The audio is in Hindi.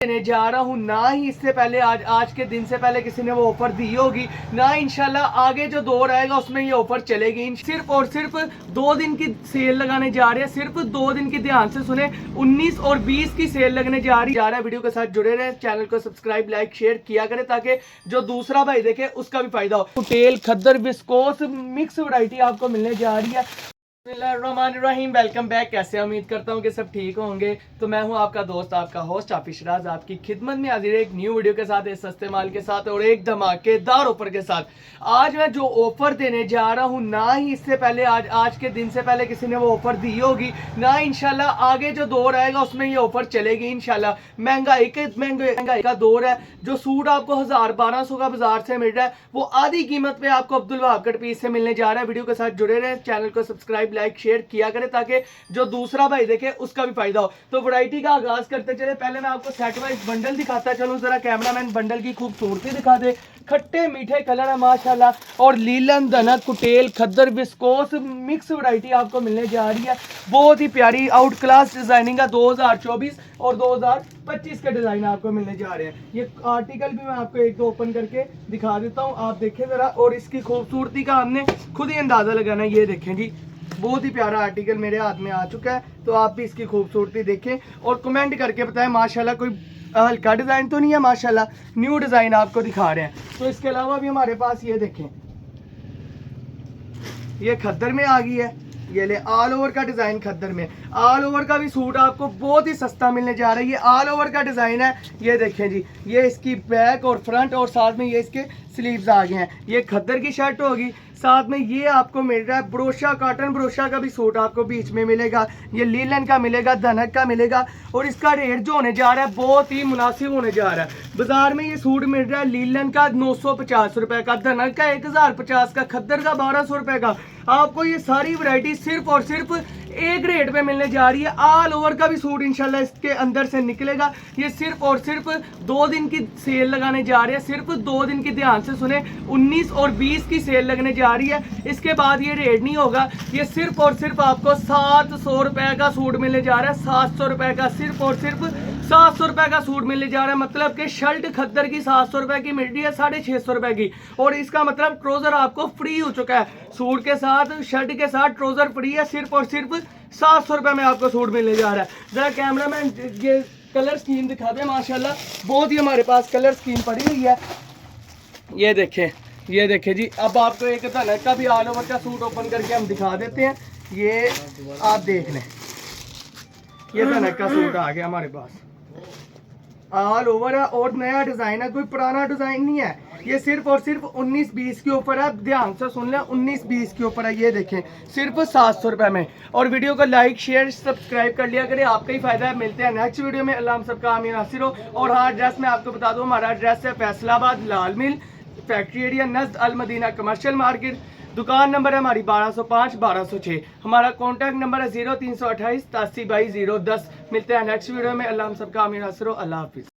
देने जा रहा हूँ, ना ही इससे पहले आज के दिन से पहले किसी ने वो ऑफर दी होगी, ना इंशाल्लाह आगे जो दौर आएगा उसमें ये ऑफर चलेगी। सिर्फ और सिर्फ 2 दिन की सेल लगाने जा रहे हैं, सिर्फ 2 दिन की, ध्यान से सुने, 19 और 20 की सेल लगने जा रही है। वीडियो के साथ जुड़े रहे, चैनल को सब्सक्राइब लाइक शेयर किया करें ताकि जो दूसरा भाई देखे उसका भी फायदा हो। टेल खद्दर विस्कोस मिक्स वैरायटी आपको मिलने जा रही है। बिस्मिल्लाहिर्रहमानिर्रहीम, वेलकम बैक। कैसे उम्मीद करता हूँ कि सब ठीक होंगे। तो मैं हूँ आपका दोस्त, आपका होस्ट आफिश राज, आपकी खिदमत में हाजिर है एक न्यू वीडियो के साथ, एक सस्ते माल के साथ और एक धमाकेदार ऑफर के साथ। आज मैं जो ऑफर देने जा रहा हूँ, ना ही इससे पहले आज के दिन से पहले किसी ने वो ऑफर दी होगी, ना इंशाल्लाह आगे जो दौर आएगा उसमें ये ऑफर चलेगी इंशाल्लाह। महंगाई का दौर है। जो सूट आपको 1000-1200 का बाजार से मिल रहा है वो आधी कीमत पे आपको अब्दुल वहाब कट पीस से मिलने जा रहा है। वीडियो के साथ जुड़े रहे, चैनल को सब्सक्राइब लाइक शेयर किया करें ताकि जो दूसरा भाई देखे उसका भी फायदा हो। तो वैरायटी का आगाज करते चले। पहले मैं आपको सेट वाइज बंडल दिखाता चलूं, जरा कैमरामैन बंडल की खूबसूरती दिखा दे। खट्टे मीठे कलर है माशाल्लाह, और लीलन धनक कुटेल खद्दर विस्कोस मिक्स वैरायटी आपको मिलने जा रही है। बहुत ही प्यारी आउट क्लास डिजाइनिंग का 2024 और 2025 के डिजाइन आपको मिलने जा रहे हैं। ये आर्टिकल भी मैं आपको एक दो ओपन करके दिखा देता हूँ, आप देखें जरा। और इसकी खूबसूरती का हमने खुद ही अंदाजा लगाना है। ये देखें जी, बहुत ही प्यारा आर्टिकल मेरे हाथ में आ चुका है। तो आप भी इसकी खूबसूरती देखें और कमेंट करके बताएं माशाल्लाह कोई हल्का डिजाइन तो नहीं है, माशाल्लाह न्यू डिजाइन आपको दिखा रहे हैं। तो इसके अलावा भी हमारे पास ये देखें, ये खद्दर में आ गई है। ये ले ऑल ओवर का डिजाइन खद्दर में, ऑल ओवर का भी सूट आपको बहुत ही सस्ता मिलने जा रहा है। ये ऑल ओवर का डिजाइन है। ये देखें जी, ये इसकी बैक और फ्रंट और साथ में ये इसके स्लीव्स आ गए हैं। ये खद्दर की शर्ट होगी, साथ में ये आपको मिल रहा है ब्रोशा, कॉटन ब्रोशा का भी सूट आपको बीच में मिलेगा। ये लीलन का मिलेगा, धनक का मिलेगा। और इसका रेट जो होने जा रहा है बहुत ही मुनासिब होने जा रहा है। बाजार में ये सूट मिल रहा है लीलन का 950 रुपए का, धनक का 1050 का, खद्दर का 1200 रुपए का। आपको ये सारी वैरायटी सिर्फ और सिर्फ एक रेट पे मिलने जा रही है। ऑल ओवर का भी सूट इंशाल्लाह इसके अंदर से निकलेगा। ये सिर्फ और सिर्फ 2 दिन की सेल लगाने जा रहे हैं, सिर्फ 2 दिन की, ध्यान से सुने, 19 और 20 की सेल लगने जा रही है। इसके बाद ये रेट नहीं होगा। ये सिर्फ और सिर्फ आपको 700 रुपए का सूट मिलने जा रहा है। 700 रुपए का, सिर्फ और सिर्फ 700 रुपए का सूट मिलने जा रहा है। मतलब कि शर्ट खद्दर की 700 रुपए की मिल रही है, 650 रुपए की। और इसका मतलब ट्राउजर आपको फ्री हो चुका है। सूट के साथ, शर्ट के साथ ट्राउजर फ्री है। सिर्फ और सिर्फ 700 रुपए में आपको सूट मिलने जा रहा है। जरा कैमरामैन ये कलर स्कीम दिखा दे। माशाल्लाह बहुत ही हमारे पास कलर स्कीम पड़ी हुई है। ये देखें, ये देखें जी। अब आपको एक धनक का भी ऑल ओवर का सूट ओपन करके हम दिखा देते हैं। ये आप देख लें, ये धनक का सूट आ गया हमारे पास, ऑल ओवर है और नया डिजाइन है, कोई पुराना डिजाइन नहीं है। ये सिर्फ और सिर्फ 19-20 के ऊपर है। ध्यान से सुन लें, 19-20 के ऊपर है। ये देखें सिर्फ 700 रुपए में। और वीडियो को लाइक शेयर सब्सक्राइब कर लिया करें, आपका ही फायदा है। मिलते हैं नेक्स्ट वीडियो में। अल्लाह हम सबका आमीन नासिर हो। और हाँ, एड्रेस मैं आपको बता दूं, हमारा एड्रेस है फैसलाबाद लाल मिल फैक्ट्री एरिया नज़द अल मदीना कमर्शियल मार्केट। दुकान नंबर है हमारी 1205-1206। हमारा कॉन्टैक्ट नंबर है 0328 87 22 010। मिलते हैं नेक्स्ट वीडियो में। अल्लाह हम सबका आमीन नासिर हो। अल्लाह हाफिज़।